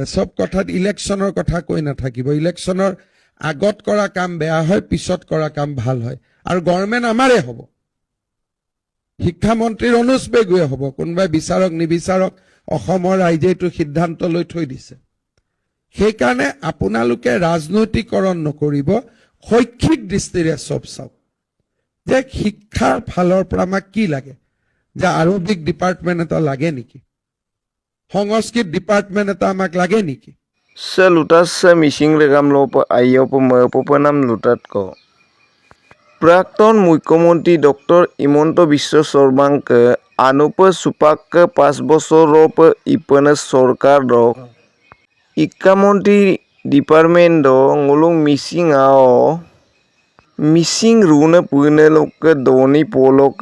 সব কথাত ইলেকশনৰ কথা কৈ নাথাকিব। ইলেকশনৰ আগত কৰা কাম বেয়া হয়, পিছত কৰা কাম ভাল হয়। আৰু গভৰ্ণমেণ্ট আমাৰে হ'ব, শিক্ষামন্ত্ৰীৰ অনুজ পেগুৱে হ'ব। কোনোবাই বিচাৰক নিবিচাৰক অসমৰ ৰাইজে এইটো সিদ্ধান্ত লৈ থৈ দিছে। সেইকাৰণে আপোনালোকে ৰাজনৈতিকৰণ নকৰিব, শৈক্ষিক দৃষ্টিৰে চব চাওক যে শিক্ষাৰ ফালৰ পৰা আমাক কি লাগে, যে আৰবিক ডিপাৰ্টমেণ্ট এটা লাগে নেকি, সংস্কৃত ডিপাৰ্টমেণ্ট এটা আমাক লাগে নেকি? Selutas semising regam lopo ayo pemenam lutat ko. Prakton Mukhomantri Dr. Himanta Biswa Sarmake anup supak 5 বছর রোপ ইপনে সরকার দ শিক্ষামন্ত্রী department ngulung missing ao missing rune puine lok doni polok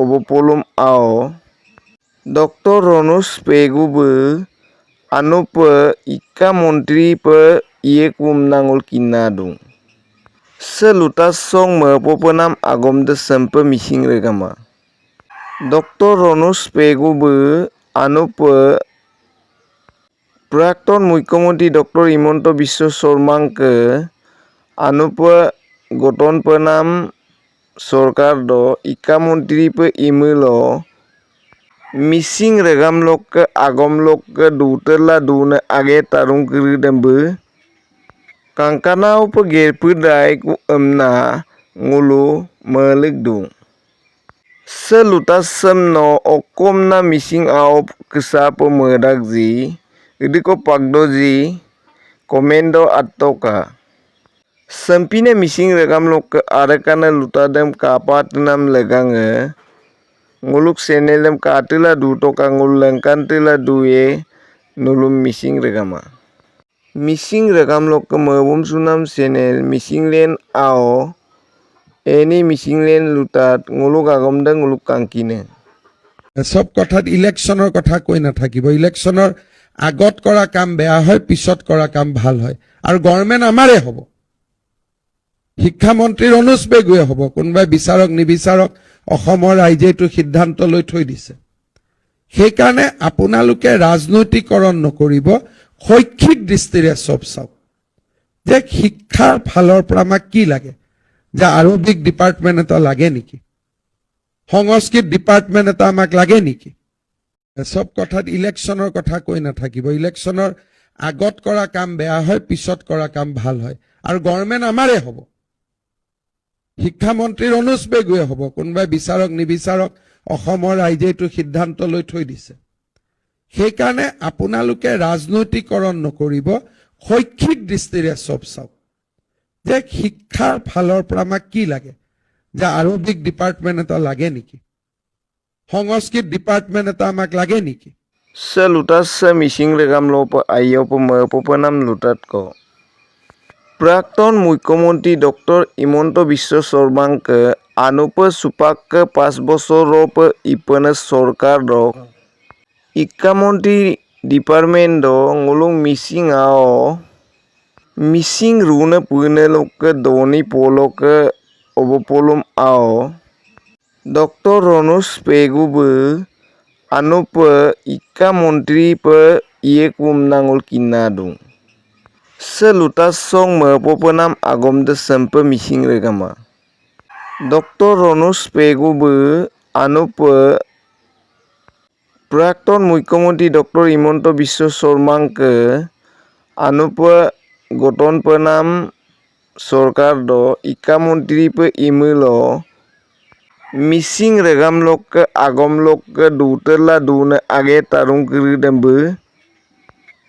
obopolum ao Dr. Ronus Pegube anup শিক্ষামন্ত্রী iye kumnangul kinadung Selutas song mepopenam agom de sempe missing regama Dr. Ronus Pegube anup Prakton Mukhomantri Dr. Himanta Biswa Sarmake anup goton penam সরকার দ শিক্ষামন্ত্রী ইমেলো missing রেগাম লোক আগম লোক দুতেলা দুনে আগে তারুং kiri dembe kangkanau gerpudai ku emna ngulu melik dung selutas semno okomna missing au kesa pemedak ji idiko pagdo ji komendo atoka Sempine missing regam lok arekane lutadem kapatinam legange nguluk senelem katila duto kangul lengkantila duye nulum missing regama missing regam lok mebum sunam senel missing len ao eni missing len lutat nguluk agom de nguluk kangkine সব কথাত ইলেকশনৰ কথা কৈ নাথাকিব। ইলেকশনৰ আগত কৰা কাম বেয়া হয়, পিছত কৰা কাম ভাল হয়। আৰু গভৰ্ণমেণ্ট আমাৰে হ'ব, শিক্ষামন্ত্ৰীৰ অনুজ পেগুৱে হ'ব। কোনোবাই বিচাৰক নিবিচাৰক অসমৰ ৰাইজে এইটো সিদ্ধান্ত লৈ থৈ দিছে। সেইকাৰণে আপোনালোকে ৰাজনৈতিকৰণ নকৰিব, শৈক্ষিক দৃষ্টিৰে চব চাওক যে শিক্ষাৰ ফালৰ পৰা আমাক কি লাগে, যে আৰবিক ডিপাৰ্টমেণ্ট এটা লাগে নেকি, সংস্কৃত ডিপাৰ্টমেণ্ট এটা আমাক লাগে নেকি? সব কথাত ইলেকশনৰ কথা কৈ নাথাকিব। ইলেকশনৰ আগত কৰা কাম বেয়া হয়, পিছত কৰা কাম ভাল হয়। আৰু গভৰ্ণমেণ্ট আমাৰে হ'ব, শিক্ষামন্ত্ৰীৰ অনুজ পেগুৱে হ'ব। কোনোবাই বিচাৰক নিবিচাৰক অসমৰ ৰাইজে এইটো সিদ্ধান্ত লৈ থৈ দিছে। সেইকাৰণে আপোনালোকে ৰাজনৈতিকৰণ নকৰিব, শৈক্ষিক দৃষ্টিৰে চব চাওক যে শিক্ষাৰ ফালৰ পৰা আমাক কি লাগে, যে আৰবিক ডিপাৰ্টমেণ্ট এটা লাগে নেকি, সংস্কৃত ডিপাৰ্টমেণ্ট এটা আমাক লাগে নেকি? Selutas semising regam lopo ayo pemenam lutat ko. Prakton Mukhomantri Dr. Himanta Biswa Sarmake anup supak 5 বছর রোপ ইপনে সরকার দ শিক্ষামন্ত্রী department ngulung missing ao missing rune puine lok doni polok obopolum ao Dr. Ronus Pegube anup শিক্ষামন্ত্রী iye kumnangul kinadung Selutas song mepopenam agom de sempe missing regama Dr. Ronus Pegube anup Prakton Mukhomantri Dr. Himanta Biswa Sarmake anup goton penam সরকার দ শিক্ষামন্ত্রী ইমেলো missing রেগাম লোক আগম লোক দুতেলা দুনে আগে তারুং kiri dembe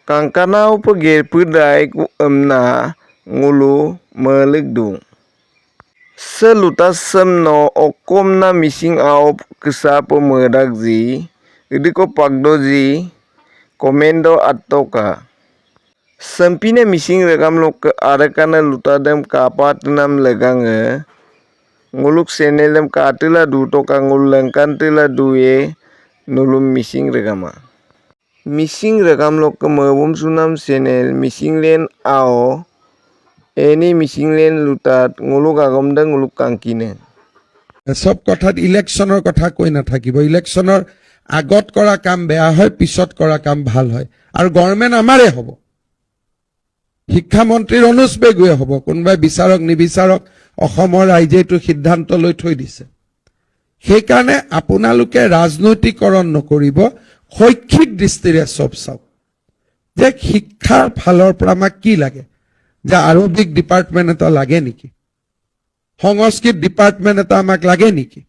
kangkanau gerpudai ku emna ngulu melik dung selutas semno okomna missing au kesa pemedak ji idiko pagdo ji komendo atoka Sempine missing regam lok arekane lutadem kapatinam legange nguluk senelem katila duto kangul lengkantila duye nulum missing regama missing regam lok mebum sunam senel missing len ao eni missing len lutat nguluk agom de nguluk kangkine সব কথাত ইলেকশনৰ কথা কৈ নাথাকিব। ইলেকশনৰ আগত কৰা কাম বেয়া হয়, পিছত কৰা কাম ভাল হয়। আৰু গভৰ্ণমেণ্ট আমাৰে হ'ব, শিক্ষামন্ত্ৰী ৰণোজ পেগুৱে হ'ব। কোনোবাই বিচাৰক নিবিচাৰক অসমৰ ৰাইজে এইটো সিদ্ধান্ত লৈ থৈ দিছে। সেইকাৰণে আপোনালোকে ৰাজনৈতিকৰণ নকৰিব, শৈক্ষিক দৃষ্টিৰে চব চাওক যে শিক্ষাৰ ফালৰ পৰা আমাক কি লাগে, যে আৰবিক ডিপাৰ্টমেণ্ট এটা লাগে নেকি, সংস্কৃত ডিপাৰ্টমেণ্ট এটা আমাক লাগে নেকি,